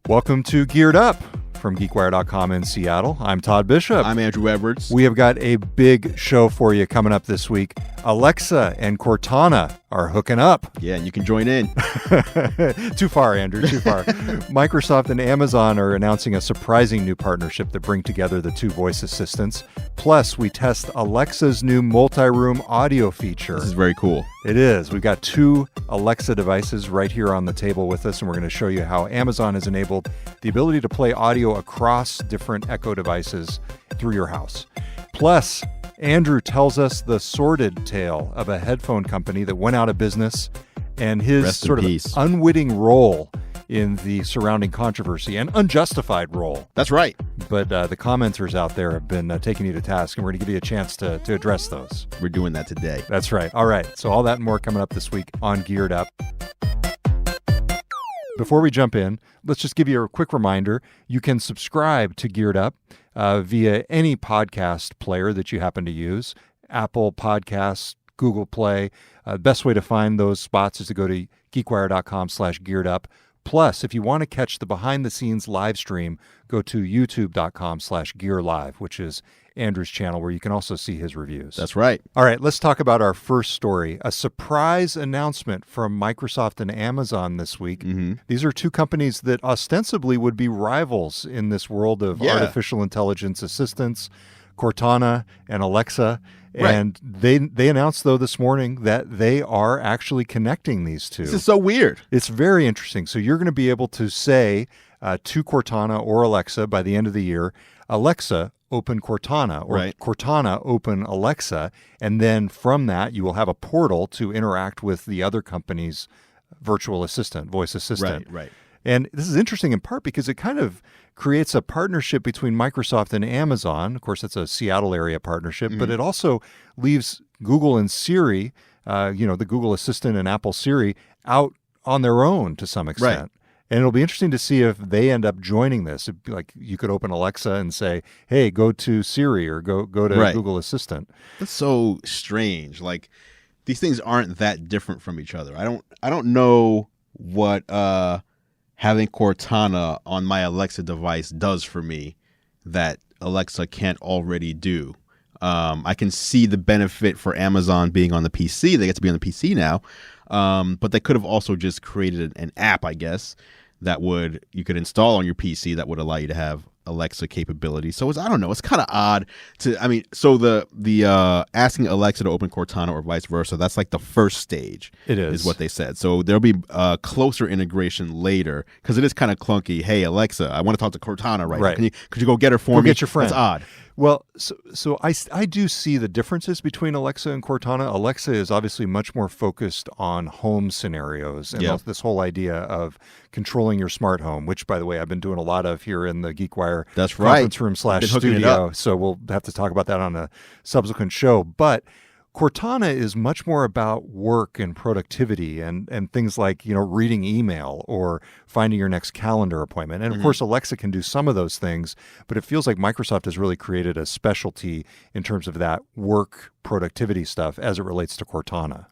Welcome to Geared Up from GeekWire.com in Seattle. I'm Todd Bishop. I'm Andrew Edwards. We have got a big show for you coming up this week. Alexa and Cortana are hooking up. Yeah, and you can join in. Too far, Andrew, too far. Microsoft and Amazon are announcing a surprising new partnership that bring together the two voice assistants. Plus, we test Alexa's new multi-room audio feature. This is very cool. It is. We've got two Alexa devices right here on the table with us, and we're going to show you how Amazon has enabled the ability to play audio across different Echo devices through your house. Plus, Andrew tells us the sordid tale of a headphone company that went out of business and his sort of unwitting role in the surrounding controversy, and unjustified role. That's right. But the commenters out there have been taking you to task, and we're going to give you a chance to address those. We're doing that today. That's right. All right. So all that and more coming up this week on Geared Up. Before we jump in, let's just give you a quick reminder. You can subscribe to Geared Up via any podcast player that you happen to use. Apple Podcasts, Google Play. The best way to find those spots is to go to geekwire.com/gearedup. Plus, if you want to catch the behind-the-scenes live stream, go to youtube.com/gearlive, which is Andrew's channel, where you can also see his reviews. That's right. All right, let's talk about our first story. A surprise announcement from Microsoft and Amazon this week. Mm-hmm. These are two companies that ostensibly would be rivals in this world of artificial intelligence assistants, Cortana and Alexa. Right. And they announced, though, this morning that they are actually connecting these two. This is so weird. It's very interesting. So you're going to be able to say to Cortana or Alexa by the end of the year, Alexa, open Cortana, or Cortana, open Alexa. And then from that, you will have a portal to interact with the other company's virtual assistant, voice assistant. Right. And this is interesting in part because it kind of creates a partnership between Microsoft and Amazon. Of course, it's a Seattle area partnership, but it also leaves Google and Siri, the Google Assistant and Apple Siri, out on their own to some extent. Right. And it'll be interesting to see if they end up joining this. Like you could open Alexa and say, "Hey, go to Siri," or go to Google Assistant. That's so strange. Like these things aren't that different from each other. I don't know what having Cortana on my Alexa device does for me that Alexa can't already do. I can see the benefit for Amazon being on the PC. They get to be on the PC now. But they could have also just created an app, I guess, that you could install on your PC that would allow you to have Alexa capability. So I don't know. It's kind of odd so the asking Alexa to open Cortana or vice versa, that's like the first stage. It is what they said. So there'll be closer integration later because it is kind of clunky. Hey, Alexa, I want to talk to Cortana right now. Could you go get her for me? Get your friend. That's odd. Well, so I do see the differences between Alexa and Cortana. Alexa is obviously much more focused on home scenarios and this whole idea of controlling your smart home, which, by the way, I've been doing a lot of here in the GeekWire conference room /studio. So we'll have to talk about that on a subsequent show. But Cortana is much more about work and productivity and things like, reading email or finding your next calendar appointment. And of course, Alexa can do some of those things, but it feels like Microsoft has really created a specialty in terms of that work productivity stuff as it relates to Cortana.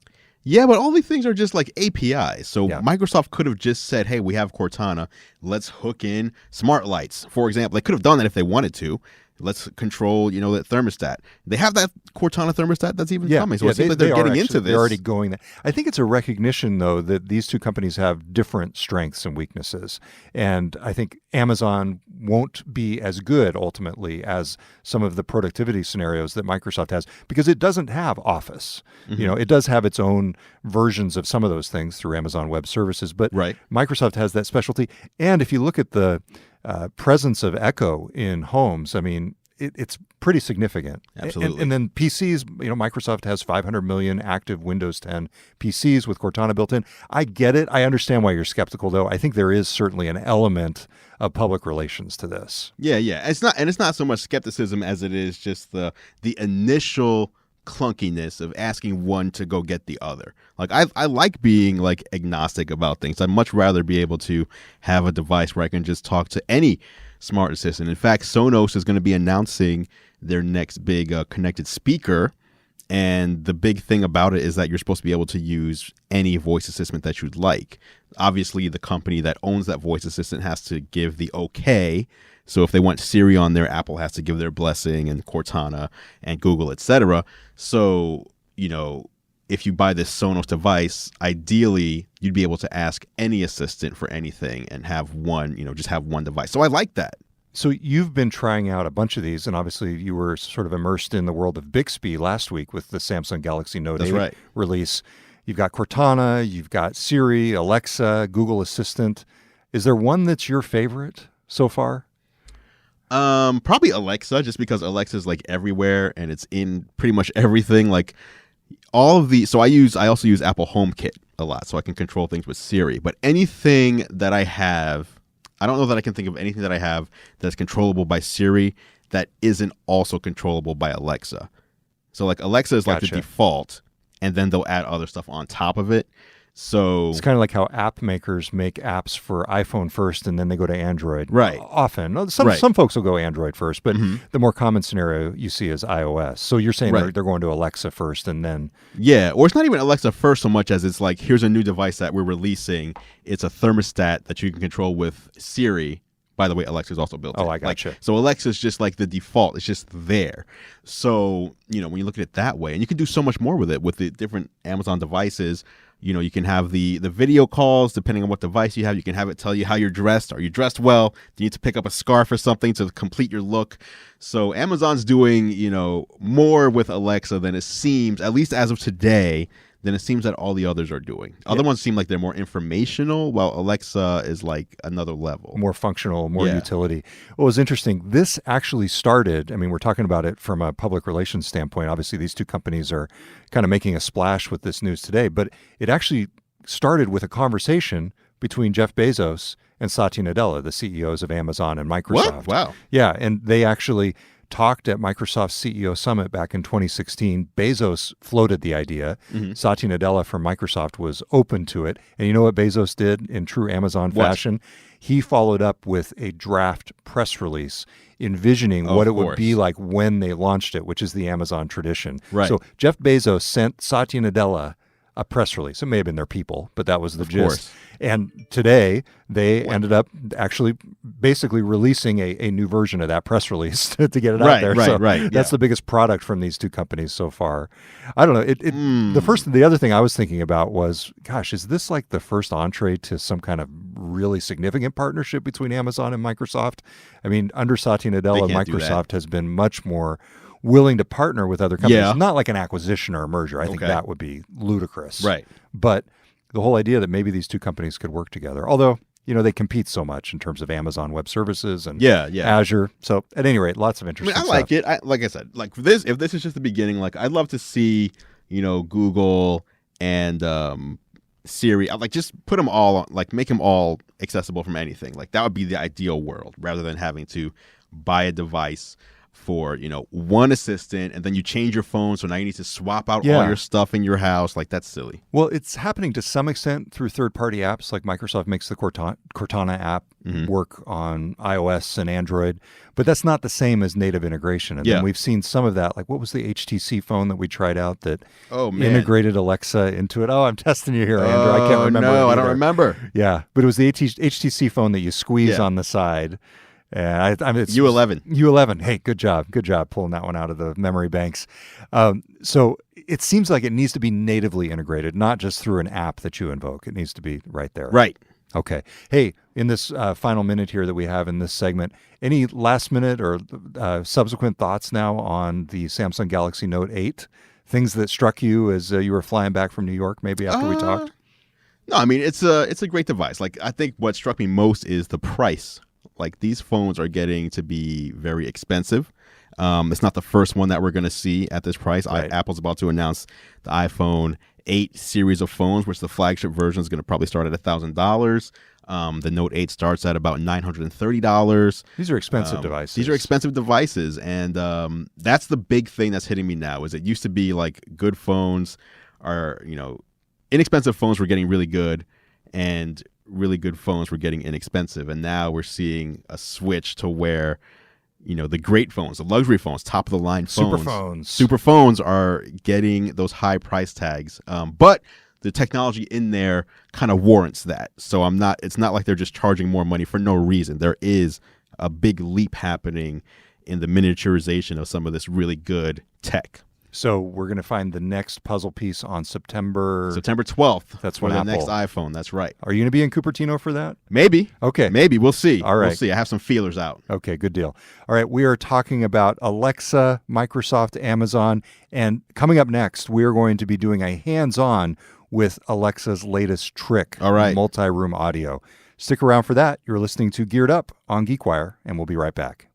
Yeah, but all these things are just like APIs. So Microsoft could have just said, hey, we have Cortana. Let's hook in smart lights. For example, they could have done that if they wanted to. Let's control, the thermostat. They have that Cortana thermostat that's even coming. So it seems like they're getting into this. They're already going there. I think it's a recognition, though, that these two companies have different strengths and weaknesses. And I think Amazon won't be as good, ultimately, as some of the productivity scenarios that Microsoft has, because it doesn't have Office. It does have its own versions of some of those things through Amazon Web Services, but Microsoft has that specialty. And if you look at the presence of Echo in homes, I mean, it's pretty significant. Absolutely. And then PCs, Microsoft has 500 million active Windows 10 PCs with Cortana built in. I get it. I understand why you're skeptical, though. I think there is certainly an element of public relations to this. Yeah. It's not so much skepticism as it is just the initial clunkiness of asking one to go get the other. Like I like being like agnostic about things. I'd much rather be able to have a device where I can just talk to any smart assistant. In fact, Sonos is going to be announcing their next big connected speaker, And the big thing about it is that you're supposed to be able to use any voice assistant that you'd like. Obviously, the company that owns that voice assistant has to give the okay. So if they want Siri on there, Apple has to give their blessing, and Cortana and Google, etc. So, if you buy this Sonos device, ideally you'd be able to ask any assistant for anything and have one, just have one device. So I like that. So you've been trying out a bunch of these, and obviously you were sort of immersed in the world of Bixby last week with the Samsung Galaxy Note 8 release. You've got Cortana, you've got Siri, Alexa, Google Assistant. Is there one that's your favorite so far? Probably Alexa, just because Alexa is like everywhere and it's in pretty much everything. Like all of the, so I also use Apple HomeKit a lot, so I can control things with Siri. But anything that I have, I don't know that I can think of anything that I have that's controllable by Siri that isn't also controllable by Alexa. So like Alexa is like the default, and then they'll add other stuff on top of it. So it's kind of like how app makers make apps for iPhone first and then they go to Android. Right. Often. Some folks will go Android first, but the more common scenario you see is iOS. So you're saying they're going to Alexa first and then... Yeah, or it's not even Alexa first so much as it's like, here's a new device that we're releasing. It's a thermostat that you can control with Siri. By the way, Alexa's also built in. Oh, I gotcha. So Alexa's just like the default. It's just there. So, when you look at it that way, and you can do so much more with it with the different Amazon devices. You can have the video calls, depending on what device you have. You can have it tell you how you're dressed. Are you dressed well? Do you need to pick up a scarf or something to complete your look? So Amazon's doing, more with Alexa than it seems, at least as of today, than it seems that all the others are doing. Other ones seem like they're more informational, while Alexa is like another level. More functional, more utility. Well, it was interesting. This actually started, we're talking about it from a public relations standpoint. Obviously, these two companies are kind of making a splash with this news today, but it actually started with a conversation between Jeff Bezos and Satya Nadella, the CEOs of Amazon and Microsoft. What? Wow. Yeah, and they actually talked at Microsoft's CEO Summit back in 2016. Bezos floated the idea. Satya Nadella from Microsoft was open to it. And you know what Bezos did in true Amazon fashion? He followed up with a draft press release envisioning what it would be like when they launched it, which is the Amazon tradition. Right. So Jeff Bezos sent Satya Nadella a press release. It may have been their people, but that was the gist. And today they ended up actually basically releasing a new version of that press release to get it out there. That's the biggest product from these two companies so far. I don't know. The other thing I was thinking about was, gosh, is this like the first entree to some kind of really significant partnership between Amazon and Microsoft? Under Satya Nadella, Microsoft has been much more willing to partner with other companies. Yeah. Not like an acquisition or a merger. I think that would be ludicrous. Right. But the whole idea that maybe these two companies could work together, although, they compete so much in terms of Amazon Web Services and Azure. So at any rate, lots of interesting stuff. I like it. Like I said, like if this is just the beginning, like I'd love to see, Google and Siri, like just put them all, like make them all accessible from anything. Like that would be the ideal world rather than having to buy a device for one assistant and then you change your phone, so now you need to swap out all your stuff in your house. Like that's silly. Well, it's happening to some extent through third-party apps. Like Microsoft makes the Cortana app work on iOS and Android, but that's not the same as native integration. And then we've seen some of that. Like what was the HTC phone that we tried out that integrated Alexa into it? Oh, I'm testing you here, Andrew. I can't remember. No, I don't remember. Yeah, but it was the HTC phone that you squeeze on the side. And it's U11. U11. Hey, good job pulling that one out of the memory banks. So it seems like it needs to be natively integrated, not just through an app that you invoke. It needs to be right there. Right. Okay. Hey, in this final minute here that we have in this segment, any last minute or subsequent thoughts now on the Samsung Galaxy Note 8? Things that struck you as you were flying back from New York, maybe after we talked? No, it's a great device. Like I think what struck me most is the price. Like these phones are getting to be very expensive. It's not the first one that we're going to see at this price. Right. Apple's about to announce the iPhone 8 series of phones, which the flagship version is going to probably start at $1,000. The Note 8 starts at about $930. These are expensive devices. These are expensive devices, and that's the big thing that's hitting me now. Is it used to be like good phones are, inexpensive phones were getting really good, and really good phones were getting inexpensive, and now we're seeing a switch to where the great phones, the luxury phones, top of the line phones. Super phones are getting those high price tags. But the technology in there kind of warrants that. So it's not like they're just charging more money for no reason. There is a big leap happening in the miniaturization of some of this really good tech. So we're going to find the next puzzle piece on September 12th. That's for when the next iPhone. That's right. Are you going to be in Cupertino for that? Maybe. Okay. Maybe. We'll see. All right. We'll see. I have some feelers out. Okay, good deal. All right, we are talking about Alexa, Microsoft, Amazon, and coming up next, we are going to be doing a hands-on with Alexa's latest trick, all right, multi-room audio. Stick around for that. You're listening to Geared Up on GeekWire, and we'll be right back.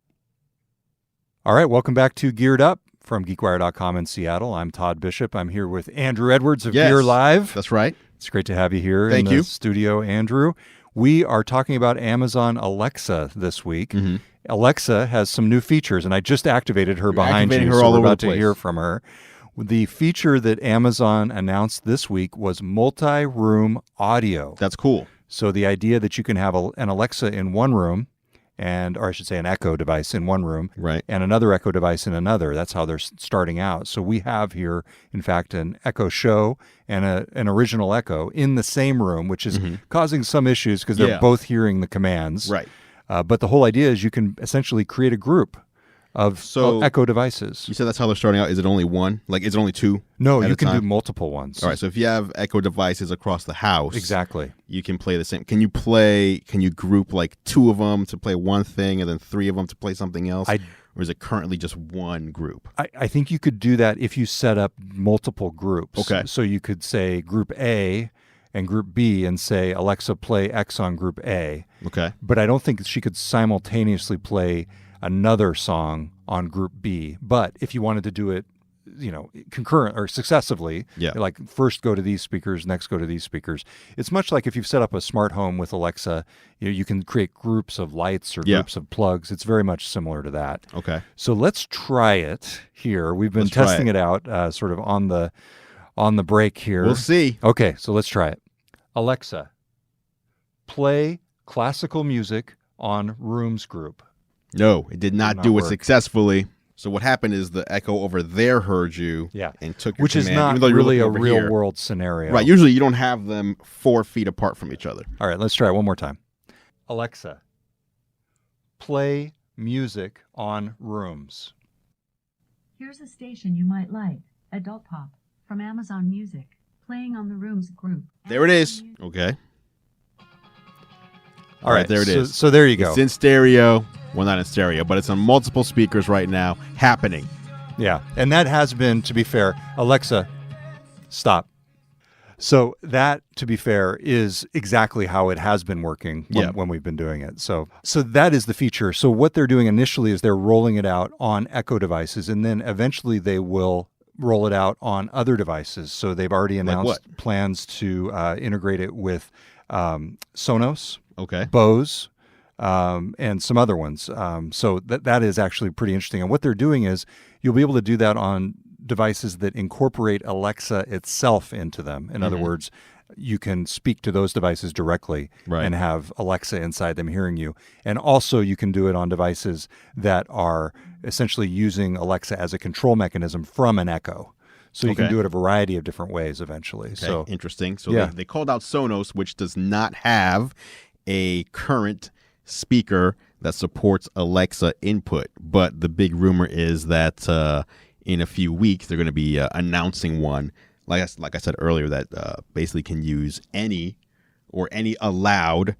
All right, welcome back to Geared Up from GeekWire.com in Seattle. I'm Todd Bishop. I'm here with Andrew Edwards of Gear Live. That's right. It's great to have you here in the studio, Andrew. We are talking about Amazon Alexa this week. Mm-hmm. Alexa has some new features, and I just activated her behind you, so we're about to hear from her. The feature that Amazon announced this week was multi-room audio. That's cool. So the idea that you can have an Alexa in one room, or I should say an Echo device in one room, right, and another Echo device in another. That's how they're starting out. So we have here, in fact, an Echo Show and an original Echo in the same room, which is causing some issues because they're both hearing the commands. Right. But the whole idea is you can essentially create a group of Echo devices. You said that's how they're starting out. Is it only one? Like, is it only two? No, you can do multiple ones. All right, so if you have Echo devices across the house, exactly, you can play the same. Can you group like two of them to play one thing and then three of them to play something else? Or is it currently just one group? I think you could do that if you set up multiple groups. Okay. So you could say Group A and Group B and say, Alexa, play X on Group A. Okay. But I don't think she could simultaneously play another song on Group B. But if you wanted to do it, concurrent or successively, like first go to these speakers, next go to these speakers. It's much like if you've set up a smart home with Alexa, you can create groups of lights or groups of plugs. It's very much similar to that. Okay. So let's try it here. We've been testing it out sort of on the break here. We'll see. Okay, so let's try it. Alexa, play classical music on Rooms Group. No, it did not do it successfully. So what happened is the Echo over there heard you and took your Which command, is not really a real-world scenario. Right. Usually you don't have them 4 feet apart from each other. All right, let's try it one more time. Alexa, play music on Rooms. Here's a station you might like. Adult Pop from Amazon Music. Playing on the Rooms Group. There it is. Okay. All right, there it is. So there you go. It's in stereo. Well, not in stereo, but it's on multiple speakers right now happening. Yeah, and that has been, to be fair, Alexa, stop. So that, to be fair, is exactly how it has been working when we've been doing it. So that is the feature. So what they're doing initially is they're rolling it out on Echo devices, and then eventually they will roll it out on other devices. So they've already announced plans to integrate it with Sonos, Bose, and some other ones. So that is actually pretty interesting. And what they're doing is you'll be able to do that on devices that incorporate Alexa itself into them. In other words, you can speak to those devices directly and have Alexa inside them hearing you. And also you can do it on devices that are essentially using Alexa as a control mechanism from an Echo. So you can do it a variety of different ways eventually. Okay. So interesting. So they called out Sonos, which does not have a current speaker that supports Alexa input. But the big rumor is that in a few weeks they're going to be announcing one, like I said earlier, that basically can use any allowed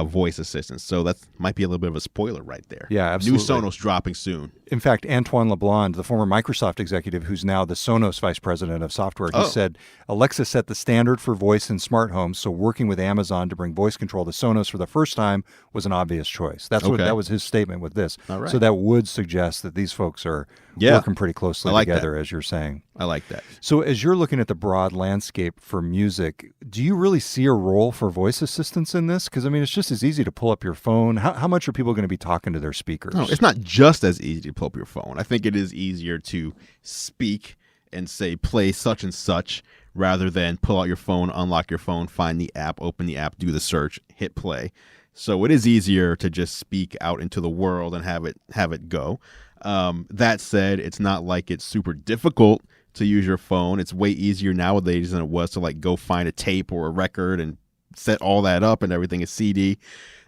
voice assistant. So that might be a little bit of a spoiler right there. Yeah, absolutely. New Sonos dropping soon. In fact, Antoine LeBlanc, the former Microsoft executive who's now the Sonos vice president of software, he said, Alexa set the standard for voice in smart homes, so working with Amazon to bring voice control to Sonos for the first time was an obvious choice. That was his statement with this. All right. So that would suggest that these folks are working pretty closely together, as you're saying. I like that. So as you're looking at the broad landscape for music, do you really see a role for voice assistants in this? Because, I mean, it's just as easy to pull up your phone. How much are people going to be talking to their speakers? No, it's not just as easy to pull up your phone. I think it is easier to speak and say, play such and such, rather than pull out your phone, unlock your phone, find the app, open the app, do the search, hit play. So it is easier to just speak out into the world and have it go. That said, it's not like it's super difficult to use your phone. It's way easier nowadays than it was to like go find a tape or a record and set all that up and everything is CD.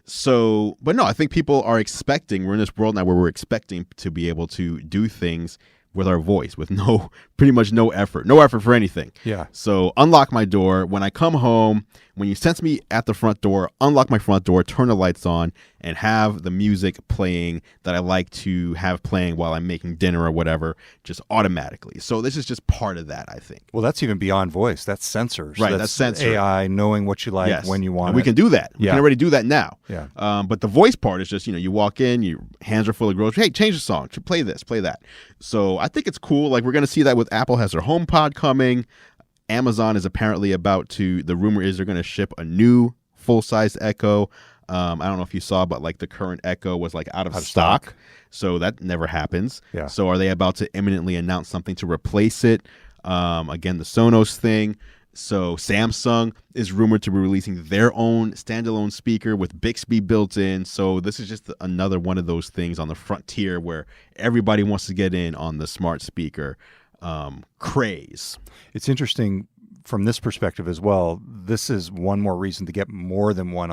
So, but no, I think people are expecting, we're in this world now where we're expecting to be able to do things with our voice with pretty much no effort for anything. Yeah. So unlock my door. When I come home, when you sense me at the front door, unlock my front door, turn the lights on, and have the music playing that I like to have playing while I'm making dinner or whatever, just automatically. So this is just part of that, I think. Well, that's even beyond voice. That's sensors. Right, that's sensor. AI knowing what you like, Yes. when you want and it. we can do that. We can already do that now. Yeah. But the voice part is just, you walk in, your hands are full of groceries. Hey, change the song. Play this, play that. So I think it's cool. Like, we're going to see that with Apple has their HomePod coming. Amazon is apparently the rumor is they're going to ship a new full-sized Echo. I don't know if you saw, but like the current Echo was like out of stock. So that never happens. Yeah. So are they about to imminently announce something to replace it? Again, the Sonos thing. So Samsung is rumored to be releasing their own standalone speaker with Bixby built in. So this is just another one of those things on the frontier where everybody wants to get in on the smart speaker craze. It's interesting from this perspective as well. This is one more reason to get more than one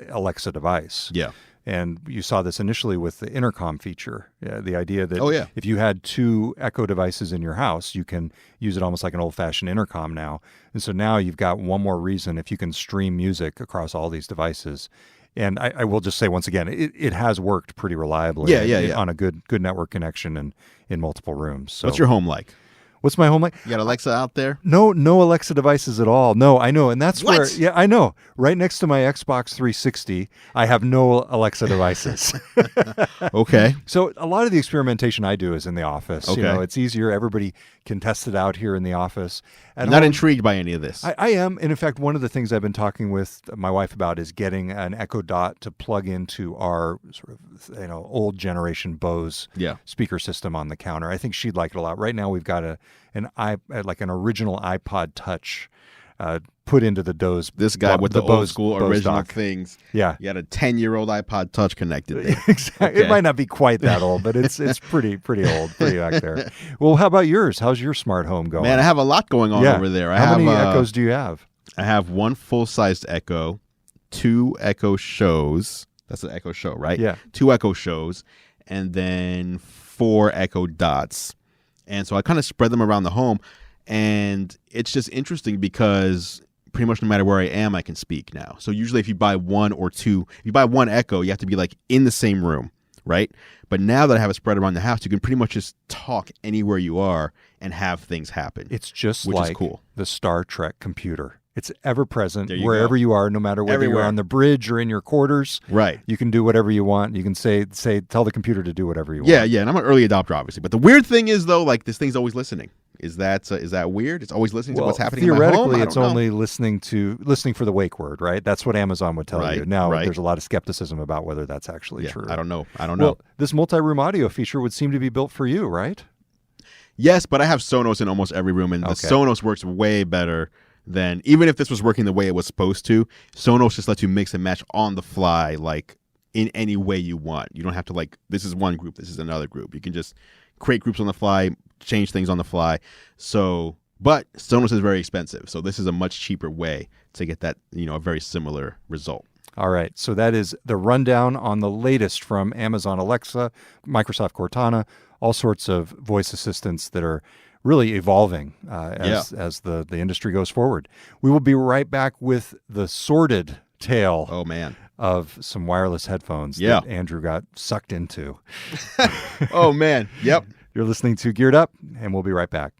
Alexa device. Yeah. And you saw this initially with the intercom feature. The idea that if you had two Echo devices in your house, you can use it almost like an old-fashioned intercom now. And so now you've got one more reason if you can stream music across all these devices. And I will just say once again, it has worked pretty reliably on a good network connection and in multiple rooms. So what's your home like? What's my home like? You got Alexa out there? No Alexa devices at all. No, I know. And that's What? where, yeah, I know. Right next to my Xbox 360, I have no Alexa devices. Okay. So a lot of the experimentation I do is in the office. Okay. It's easier. Everybody can test it out here in the office. At I'm not home, intrigued by any of this. I am. And in fact, one of the things I've been talking with my wife about is getting an Echo Dot to plug into our sort of, old generation Bose speaker system on the counter. I think she'd like it a lot. Right now, we've got an original iPod Touch put into the Bose. This guy with the old school Bose original dock. things. Yeah. You had a 10-year-old iPod Touch connected there. Exactly. Okay. It might not be quite that old, but it's pretty old, pretty back there. Well, how about yours? How's your smart home going? Man, I have a lot going on over there. How many Echoes do you have? I have one full-sized Echo, 2 Echo Shows. That's an Echo Show, right? Yeah. 2 Echo Shows, and then 4 Echo Dots. And so I kind of spread them around the home. And it's just interesting because pretty much no matter where I am, I can speak now. So usually if you buy one or two, if you buy one Echo, you have to be like in the same room, right? But now that I have it spread around the house, you can pretty much just talk anywhere you are and have things happen. It's just which like is cool. The Star Trek computer. It's ever present go. wherever you are, no matter whether Everywhere. you're on the bridge or in your quarters. Right. You can do whatever you want. You can tell the computer to do whatever you want. Yeah, and I'm an early adopter, obviously. But the weird thing is, though, like this thing's always listening. Is that weird? It's always listening to what's happening in my home? Theoretically, I it's don't know. only listening for the wake word, right? That's what Amazon would tell you. Now, there's a lot of skepticism about whether that's actually true. I don't know. Well, this multi-room audio feature would seem to be built for you, right? Yes, but I have Sonos in almost every room, and the Sonos works way better than, even if this was working the way it was supposed to, Sonos just lets you mix and match on the fly, like in any way you want. You don't have to this is one group, this is another group. You can just create groups on the fly, change things on the fly. So, but Sonos is very expensive. So this is a much cheaper way to get that, a very similar result. All right. So that is the rundown on the latest from Amazon Alexa, Microsoft Cortana, all sorts of voice assistants that are really evolving as the industry goes forward. We will be right back with the sordid tale of some wireless headphones that Andrew got sucked into. Oh, man. Yep. You're listening to Geared Up, and we'll be right back.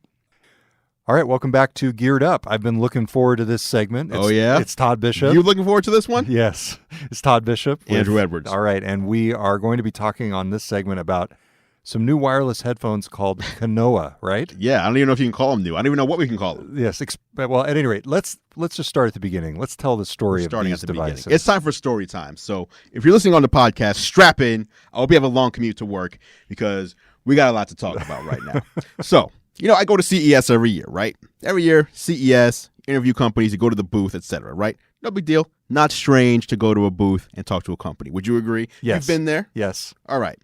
All right, welcome back to Geared Up. I've been looking forward to this segment. It's Todd Bishop. You looking forward to this one? Yes. It's Todd Bishop. Andrew Edwards. All right, and we are going to be talking on this segment about some new wireless headphones called Kanoa, right? Yeah, I don't even know if you can call them new. I don't even know what we can call them. Yes. Well, at any rate, let's just start at the beginning. Let's tell the story of these devices. It's time for story time. So if you're listening on the podcast, strap in. I hope you have a long commute to work because we got a lot to talk about right now. So, I go to CES every year, right? Every year, CES, interview companies, you go to the booth, etc., right? no big deal. Not strange to go to a booth and talk to a company. Would you agree? Yes. You've been there? Yes. All right.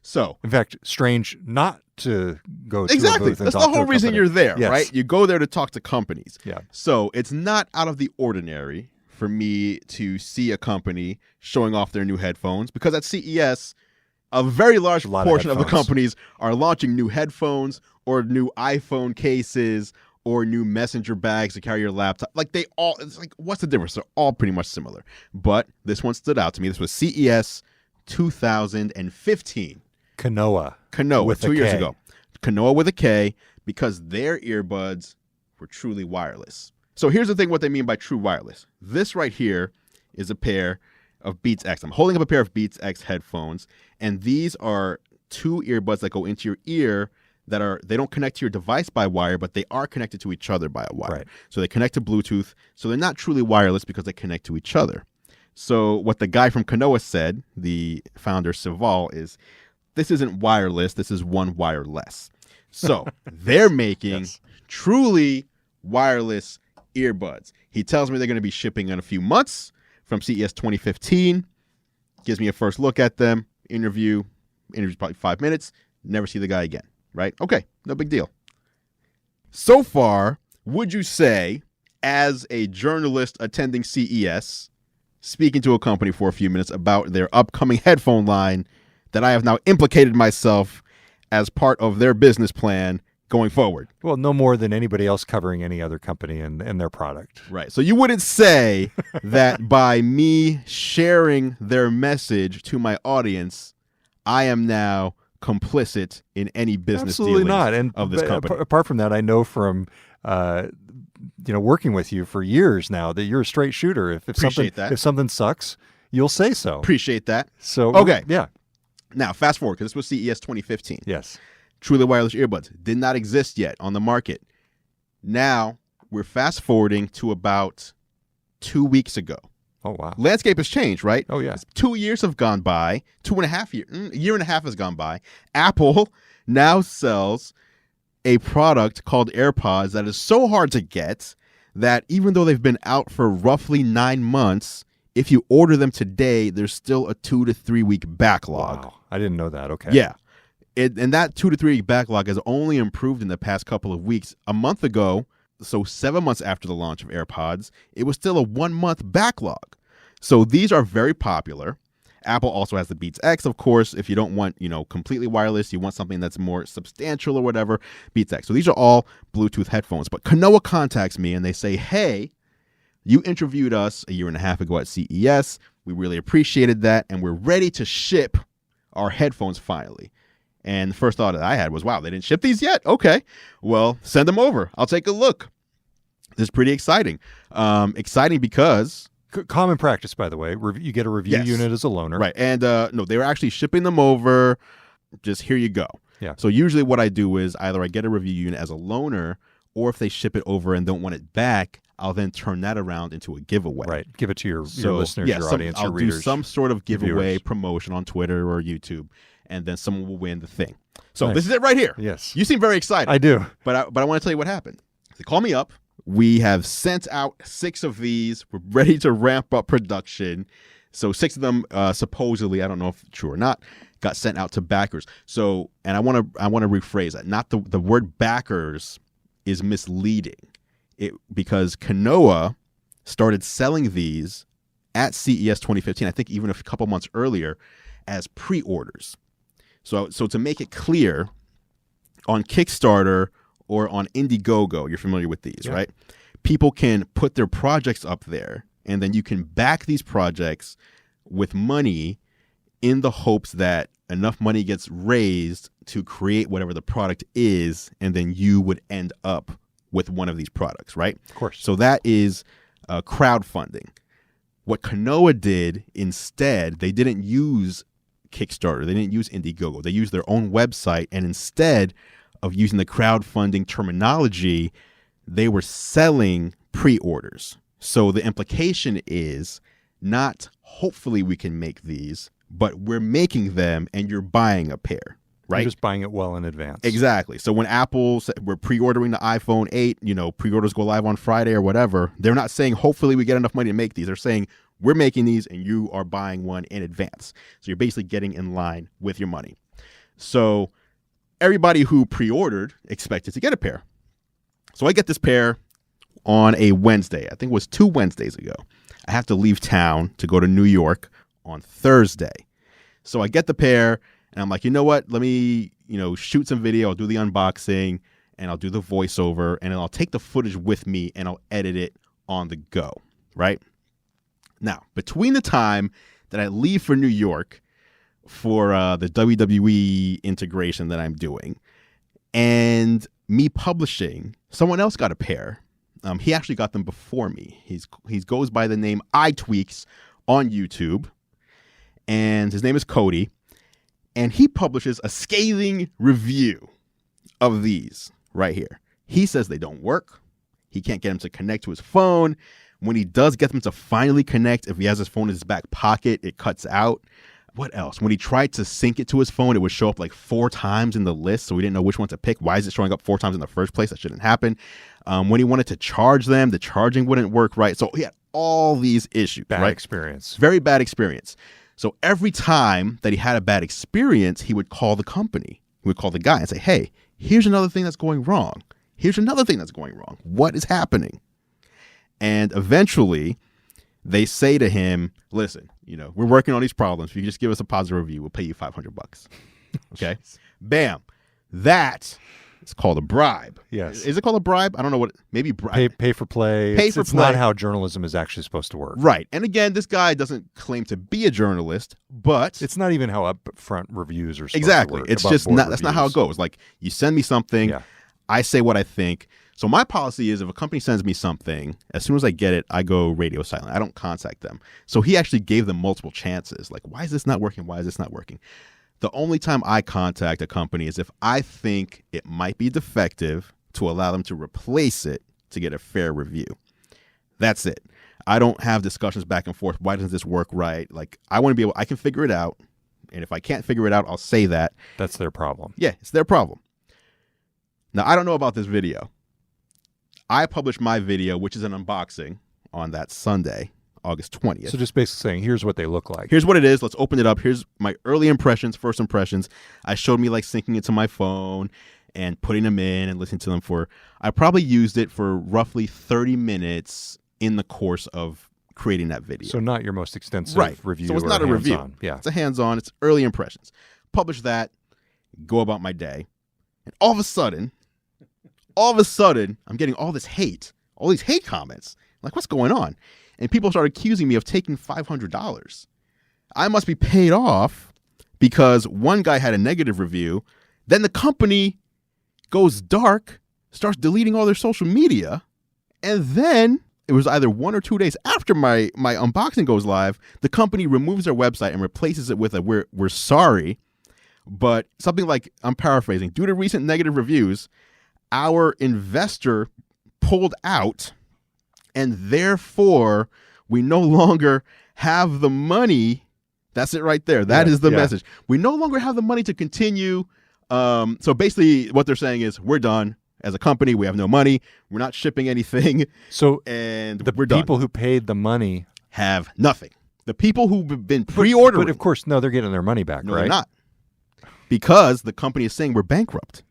So, in fact, strange not to go to exactly. a booth and That's talk the whole to a reason company. you're there, Yes. right? You go there to talk to companies. Yeah. So it's not out of the ordinary for me to see a company showing off their new headphones, because at CES, a very large portion of the companies are launching new headphones or new iPhone cases or new messenger bags to carry your laptop. Like it's like, what's the difference? They're all pretty much similar. But this one stood out to me. This was CES 2015. Kanoa Kanoa, with 2 a years K. ago. Kanoa with a K, because their earbuds were truly wireless. So here's the thing, what they mean by true wireless. This right here is a pair of Beats X. I'm holding up a pair of Beats X headphones, and these are 2 earbuds that go into your ear they don't connect to your device by wire, but they are connected to each other by a wire. Right. So they connect to Bluetooth. So they're not truly wireless because they connect to each other. So what the guy from Kanoa said, the founder Sival, is this isn't wireless, this is one wireless. So they're making truly wireless earbuds. He tells me they're going to be shipping in a few months from CES 2015. Gives me a first look at them, interview's probably 5 minutes, never see the guy again, right? Okay, no big deal. So far, would you say, as a journalist attending CES, speaking to a company for a few minutes about their upcoming headphone line, that I have now implicated myself as part of their business plan going forward? Well, no more than anybody else covering any other company and their product. Right. So you wouldn't say that by me sharing their message to my audience, I am now complicit in any business Absolutely dealings not. And of this company. Apart from that, I know from working with you for years now that you're a straight shooter. If something sucks, you'll say so. Appreciate that. So okay. Yeah. Now, fast forward, because this was CES 2015. Yes. Truly wireless earbuds did not exist yet on the market. Now, we're fast forwarding to about 2 weeks ago. Oh, wow. Landscape has changed, right? Oh, yeah. 2 years have gone by. 2.5 years. A year and a half has gone by. Apple now sells a product called AirPods that is so hard to get that even though they've been out for roughly 9 months, if you order them today, there's still a 2 to 3 week backlog. Wow. I didn't know that. Okay. Yeah. And that 2 to 3 week backlog has only improved in the past couple of weeks. A month ago, so 7 months after the launch of AirPods, it was still a 1 month backlog. So these are very popular. Apple also has the Beats X, of course. If you don't want, completely wireless, you want something that's more substantial or whatever, Beats X. So these are all Bluetooth headphones. But Kanoa contacts me and they say, hey, you interviewed us a year and a half ago at CES. We really appreciated that. And we're ready to ship our headphones finally. And the first thought that I had was, wow, they didn't ship these yet? Okay, well, send them over. I'll take a look. This is pretty exciting. Exciting because... Common practice, by the way. You get a review unit as a loaner. Right. And no, they were actually shipping them over. Just here you go. Yeah. So usually what I do is either I get a review unit as a loaner, or if they ship it over and don't want it back, I'll then turn that around into a giveaway. Right. Give it to your listeners, your audience, I'll your readers. do some sort of giveaway viewers. Promotion on Twitter or YouTube, and then someone will win the thing. So Nice. This is it right here. Yes. You seem very excited. I do. But I want to tell you what happened. They call me up. We have sent out 6 of these. We're ready to ramp up production. So 6 of them, supposedly, I don't know if it's true or not, got sent out to backers. So, and I want to rephrase that. Not the word backers is misleading. Because Kanoa started selling these at CES 2015, I think even a couple months earlier, as pre-orders. So to make it clear, on Kickstarter or on Indiegogo, you're familiar with these, right? People can put their projects up there, and then you can back these projects with money in the hopes that enough money gets raised to create whatever the product is, and then you would end up with one of these products, right? Of course. So that is crowdfunding. What Kanoa did instead, they didn't use Kickstarter. They didn't use Indiegogo. They used their own website, and instead of using the crowdfunding terminology, they were selling pre-orders. So the implication is not hopefully we can make these, but we're making them and you're buying a pair. right? You're just buying it well in advance. Exactly. So when Apple said we're pre-ordering the iPhone 8, pre-orders go live on Friday or whatever, they're not saying hopefully we get enough money to make these. They're saying we're making these and you are buying one in advance. So you're basically getting in line with your money. So everybody who pre-ordered expected to get a pair. So I get this pair on a Wednesday. I think it was 2 Wednesdays ago. I have to leave town to go to New York on Thursday. So I get the pair and I'm like, you know what? Let me, shoot some video. I'll do the unboxing and I'll do the voiceover and then I'll take the footage with me and I'll edit it on the go, right? Now, between the time that I leave for New York for the WWE integration that I'm doing and me publishing, someone else got a pair. He actually got them before me. He goes by the name iTweaks on YouTube, and his name is Cody, and he publishes a scathing review of these right here. He says they don't work. He can't get them to connect to his phone. When he does get them to finally connect, if he has his phone in his back pocket, it cuts out. What else? When he tried to sync it to his phone, it would show up like 4 times in the list, so we didn't know which one to pick. Why is it showing up 4 times in the first place? That shouldn't happen. When he wanted to charge them, the charging wouldn't work right. So he had all these issues. Bad right? experience. Very bad experience. So every time that he had a bad experience, he would call the company. He would call the guy and say, hey, here's another thing that's going wrong. Here's another thing that's going wrong. What is happening? And eventually they say to him, listen, we're working on these problems. If you just give us a positive review, we'll pay you $500. Okay. Bam. That is called a bribe. Yes. Is it called a bribe? I don't know what. Maybe bribe. Pay for play. It's not how journalism is actually supposed to work. Right. And again, this guy doesn't claim to be a journalist, but it's not even how upfront reviews are supposed exactly. to work. It's just not. That's not how it goes. Like you send me something, Yeah. I say what I think. So my policy is if a company sends me something, as soon as I get it, I go radio silent. I don't contact them. So he actually gave them multiple chances. Like, why is this not working? Why is this not working? The only time I contact a company is if I think it might be defective to allow them to replace it to get a fair review. That's it. I don't have discussions back and forth. Why doesn't this work right? Like, I want to be able, I can figure it out. And if I can't figure it out, I'll say that. That's their problem. Yeah, it's their problem. Now, I don't know about this video. I published my video, which is an unboxing, on that Sunday, August 20th. So just basically saying, here's what they look like. Here's what it is. Let's open it up. Here's my early impressions, first impressions. I showed me like syncing it to my phone and putting them in and listening to them for, I probably used it for roughly 30 minutes in the course of creating that video. So not your most extensive review. So it's or not a review. hands-on. Yeah. It's a hands-on. It's early impressions. Publish that, go about my day. And all of a sudden, I'm getting all this hate, all these hate comments. Like, what's going on? And people start accusing me of taking $500. I must be paid off because one guy had a negative review. Then the company goes dark, starts deleting all their social media. And then it was either 1 or 2 days after my unboxing goes live, the company removes their website and replaces it with a we're sorry. But something like, I'm paraphrasing, due to recent negative reviews, our investor pulled out, and therefore we no longer have the money. That's it right there. That is the message. We no longer have the money to continue. So basically what they're saying is we're done. As a company, we have no money. We're not shipping anything. So and the we're done. people who paid the money have nothing. The people who've been pre-ordering. But of course, no, they're getting their money back, no, right? They're not. Because the company is saying we're bankrupt.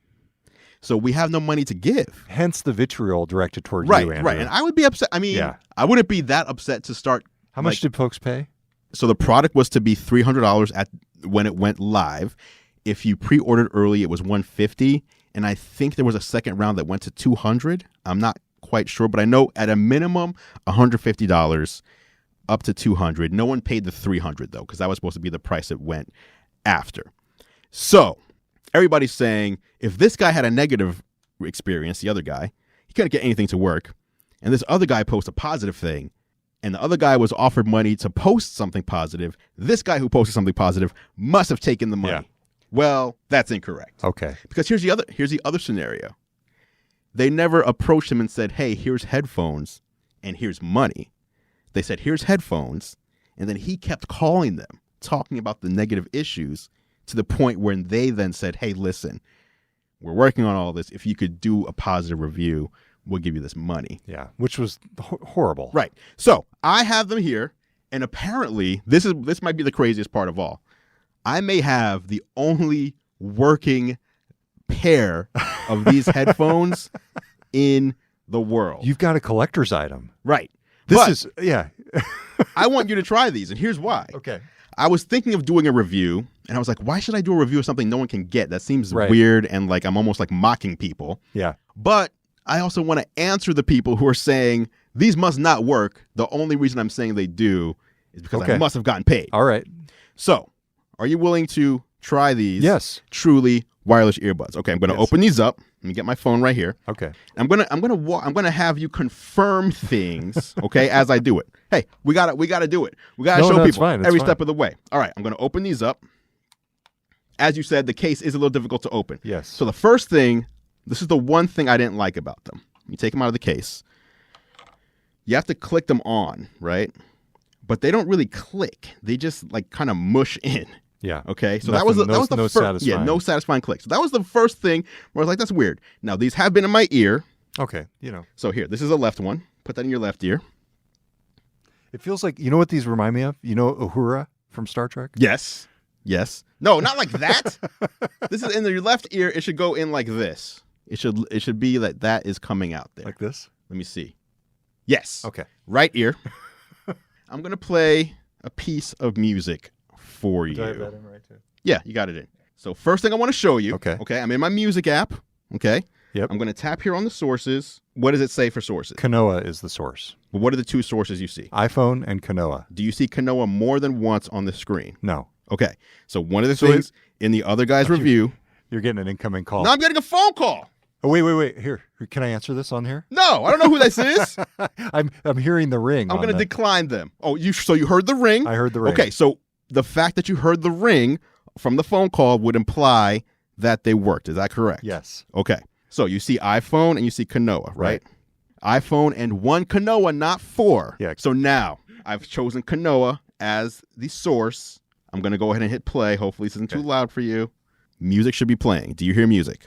So we have no money to give. Hence the vitriol directed toward right, you, Andrew. Right, and I would be upset. I mean, I wouldn't be that upset to start. How much did folks pay? So the product was to be $300 at when it went live. If you pre-ordered early, it was $150, and I think there was a second round that went to $200. I'm not quite sure, but I know at a minimum $150 up to $200. No one paid the $300 though, because that was supposed to be the price it went after. So everybody's saying if this guy had a negative experience, the other guy, he couldn't get anything to work, and this other guy posts a positive thing, and the other guy was offered money to post something positive, this guy who posted something positive must have taken the money. Yeah. Well, that's incorrect. Okay. Because here's the other scenario. They never approached him and said, hey, here's headphones and here's money. They said, here's headphones, and then he kept calling them, talking about the negative issues to the point where they then said, hey, listen, we're working on all this. If you could do a positive review, we'll give you this money. Yeah, which was horrible. Right. So I have them here, and apparently this might be the craziest part of all. I may have the only working pair of these headphones in the world. You've got a collector's item. Right. Yeah. I want you to try these, and here's why. Okay. I was thinking of doing a review, and I was like, why should I do a review of something no one can get? That seems weird, and like I'm almost like mocking people. Yeah. But I also want to answer the people who are saying these must not work. The only reason I'm saying they do is because I must have gotten paid. All right. So, are you willing to try these? Yes. Truly wireless earbuds. Okay, I'm going to open these up. Let me get my phone right here. Okay. I'm gonna have you confirm things, okay, as I do it. Hey, we gotta do it. We gotta show people every step of the way. All right, I'm gonna open these up. As you said, the case is a little difficult to open. Yes. So the first thing, this is the one thing I didn't like about them. You take them out of the case. You have to click them on, right? But they don't really click. They just like kind of mush in. Yeah. Okay. So that was the first. Satisfying. Yeah, no satisfying click. So that was the first thing where I was like, that's weird. Now these have been in my ear. Okay. You know. So here, this is a left one. Put that in your left ear. It feels like, you know what these remind me of? You know Uhura from Star Trek? Yes. Yes. No, not like that. This is in your left ear. It should go in like this. It should be that is coming out there. Like this? Let me see. Yes. Okay. Right ear. I'm gonna play a piece of music for you. Do I have that in right too? Yeah, you got it in. So first thing I want to show you. Okay. Okay. I'm in my music app. Okay. Yep. I'm gonna tap here on the sources. What does it say for sources? Kanoa is the source. Well, what are the two sources you see? iPhone and Kanoa. Do you see Kanoa more than once on the screen? No. Okay. So one of the things in the other guy's review. You're getting an incoming call. No, I'm getting a phone call. Oh, wait. Here. Can I answer this on here? No, I don't know who this is. I'm hearing the ring. I'm going to decline them. Oh, so you heard the ring? I heard the ring. Okay, so the fact that you heard the ring from the phone call would imply that they worked. Is that correct? Yes. Okay. So you see iPhone and you see Kanoa, right? iPhone and one Kanoa, not four. Yeah. So now I've chosen Kanoa as the source. I'm going to go ahead and hit play. Hopefully this isn't too loud for you. Music should be playing. Do you hear music?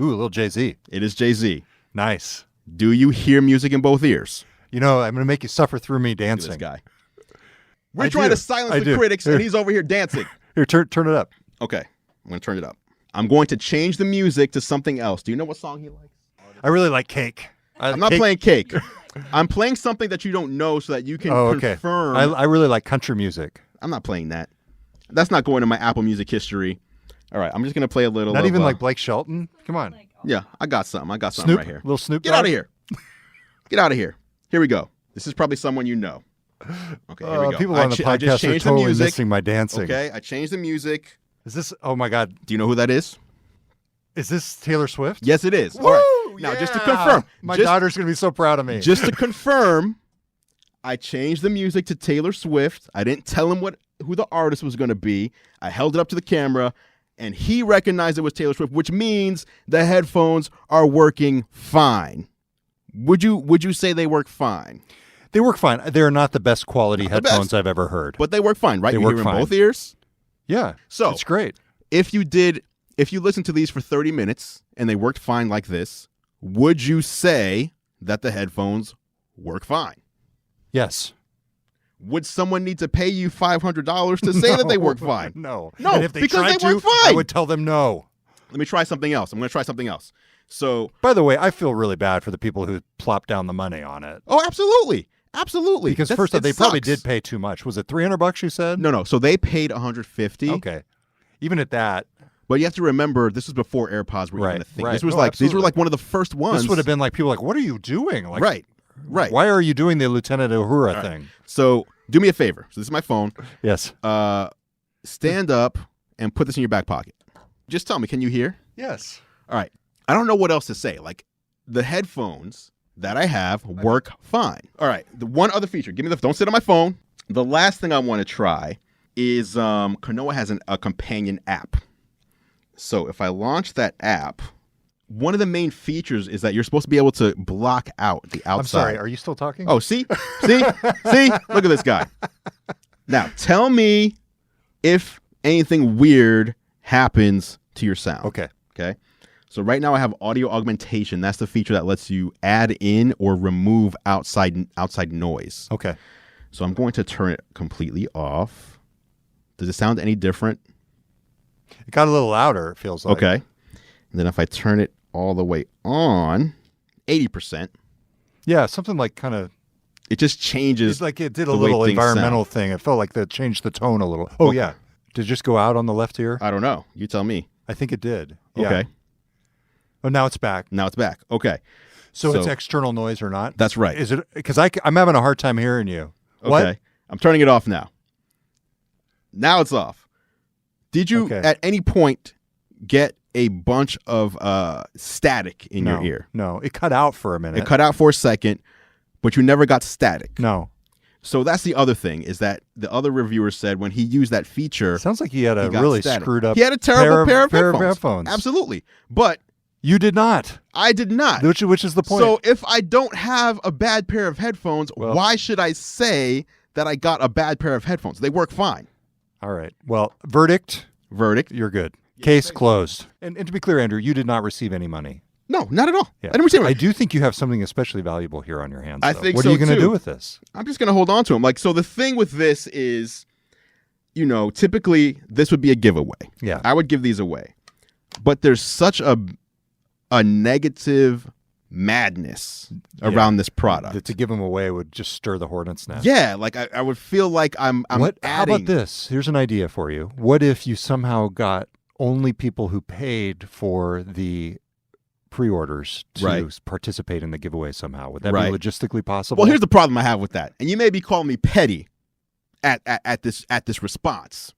Ooh, a little Jay-Z. It is Jay-Z. Nice. Do you hear music in both ears? You know, I'm going to make you suffer through me dancing. This guy. We're trying to silence the critics, and he's over here dancing. Here, turn it up. Okay, I'm going to turn it up. I'm going to change the music to something else. Do you know what song he likes? I really like Cake. I'm not playing Cake. I'm playing something that you don't know so that you can confirm. I really like country music. I'm not playing that. That's not going to my Apple Music history. All right, I'm just going to play a little. Not even like Blake Shelton? Come on. Yeah, I got something. I got something Snoop, right here. Little Snoop. Get out of here. Get out of here. Here we go. This is probably someone you know. Okay, here we go. People on the podcast are totally missing my dancing. Okay, I changed the music. Is this? Oh my God. Do you know who that is? Is this Taylor Swift? Yes, it is. Woo! All right. Now, just to confirm. My daughter's going to be so proud of me. Just to confirm, I changed the music to Taylor Swift. I didn't tell him who the artist was going to be. I held it up to the camera, and he recognized it was Taylor Swift, which means the headphones are working fine. Would you say they work fine? They work fine. They're not the best quality headphones I've ever heard. But they work fine, right? They you work hear fine. in both ears? Yeah. So it's great. If you listened to these for 30 minutes and they worked fine like this, would you say that the headphones work fine? Yes. Would someone need to pay you $500 to say that they work fine? No. No, and if they because tried they work to, fine. I would tell them no. Let me try something else. I'm going to try something else. So, by the way, I feel really bad for the people who plopped down the money on it. Oh, absolutely. Absolutely. Because first off, they probably did pay too much. Was it $300 you said? No. So they paid $150. Okay. Even at that. But you have to remember, this was before AirPods were even a thing. Right. This was these were like one of the first ones. This would have been like people like, what are you doing? Like, right. Why are you doing the Lieutenant Uhura thing? So do me a favor. So this is my phone. Yes. Stand up and put this in your back pocket. Just tell me, can you hear? Yes. All right. I don't know what else to say. Like, the headphones that I have work fine. All right. The one other feature. Don't sit on my phone. The last thing I want to try is Kanoa has a companion app. So if I launch that app, one of the main features is that you're supposed to be able to block out the outside. I'm sorry. Are you still talking? Oh, see? See? Look at this guy. Now, tell me if anything weird happens to your sound. Okay. Okay. So right now I have audio augmentation. That's the feature that lets you add in or remove outside noise. Okay. So I'm going to turn it completely off. Does it sound any different? It got a little louder, it feels like. Okay. And then if I turn it all the way on, 80%. Yeah, something like kind of... It just changes. It's like it did a the way little things environmental sound. thing. It felt like that changed the tone a little. Oh, Okay. yeah. Did it just go out on the left ear? I don't know. You tell me. I think it did. Yeah. Okay. Oh, now it's back. Now it's back. Okay. So it's external noise or not? That's right. Is it? Because I'm having a hard time hearing you. Okay. What? I'm turning it off now. Now it's off. Did you at any point get a bunch of static in your ear? No, it cut out for a minute. It cut out for a second, but you never got static. No. So that's the other thing, is that the other reviewer said when he used that feature, Sounds like he had a he got really static. screwed up He had a terrible pair of headphones. Absolutely. But You did not. I did not. Which is the point. So if I don't have a bad pair of headphones, why should I say that I got a bad pair of headphones? They work fine. All right. Well, verdict. You're good. Case closed. And to be clear, Andrew, you did not receive any money. No, not at all. Yeah. I didn't receive I it. do think you have something especially valuable here on your hands. I though. think What so, are you going to too. do with this? I'm just going to hold on to them. Like, so the thing with this is, typically this would be a giveaway. Yeah. I would give these away. But there's such a negative madness around this product. That to give them away would just stir the hornet's nest. Yeah, like I would feel like I'm How adding. about this? Here's an idea for you. What if you somehow got only people who paid for the pre-orders to participate in the giveaway somehow? Would that be logistically possible? Well, here's the problem I have with that. And you may be calling me petty at this response.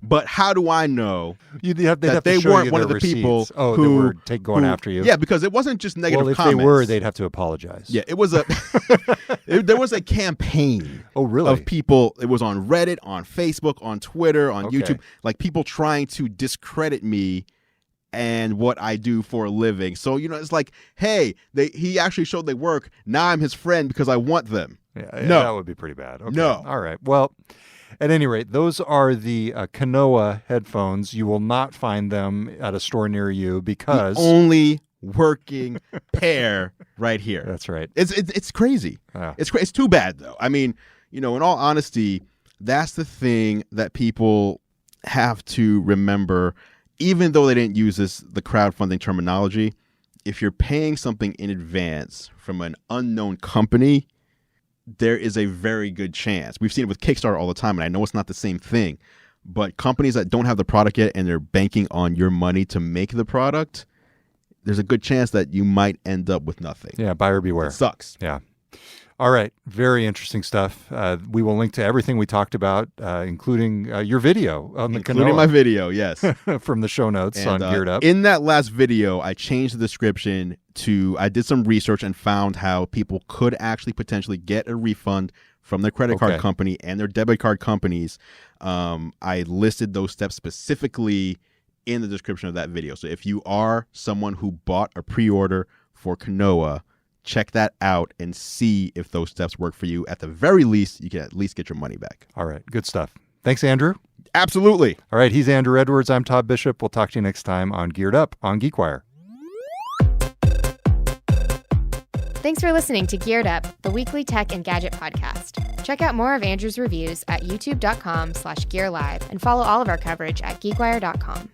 But how do I know that they weren't one of the people who were going after you? Yeah, because it wasn't just negative comments. comments. If they were, they'd have to apologize. Yeah, it was there was a campaign. Oh, really? Of people. It was on Reddit, on Facebook, on Twitter, on YouTube. Like people trying to discredit me and what I do for a living. So it's like, hey, he actually showed they work. Now I'm his friend because I want them. Yeah, no, that would be pretty bad. Okay. No. All right. Well. At any rate, those are the Kanoa headphones. You will not find them at a store near you because... The only working pair right here. That's right. It's crazy. Yeah. It's too bad, though. I mean, in all honesty, that's the thing that people have to remember, even though they didn't use the crowdfunding terminology. If you're paying something in advance from an unknown company, there is a very good chance. We've seen it with Kickstarter all the time, and I know it's not the same thing, but companies that don't have the product yet and they're banking on your money to make the product, there's a good chance that you might end up with nothing. Yeah, buyer beware. It sucks. Yeah. All right. Very interesting stuff. We will link to everything we talked about, including your video on the Kanoa. Including my video, yes. From the show notes on Geared Up. In that last video, I changed the description I did some research and found how people could actually potentially get a refund from their credit card company and their debit card companies. I listed those steps specifically in the description of that video. So if you are someone who bought a pre-order for Kanoa, check that out and see if those steps work for you. At the very least, you can at least get your money back. All right. Good stuff. Thanks, Andrew. Absolutely. All right. He's Andrew Edwards. I'm Todd Bishop. We'll talk to you next time on Geared Up on GeekWire. Thanks for listening to Geared Up, the weekly tech and gadget podcast. Check out more of Andrew's reviews at youtube.com/gearlive and follow all of our coverage at geekwire.com.